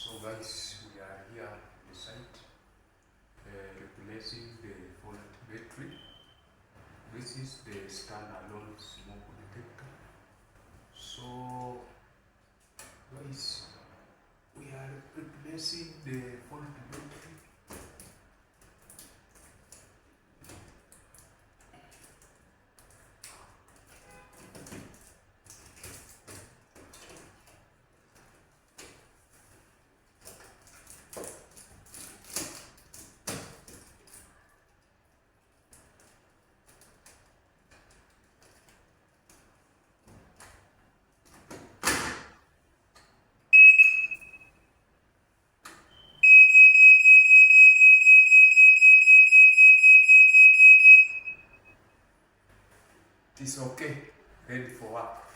So guys, we are here on the site replacing the fault battery. This is the standalone smoke detector. So guys, we are replacing the fault battery. It is okay, ready for work.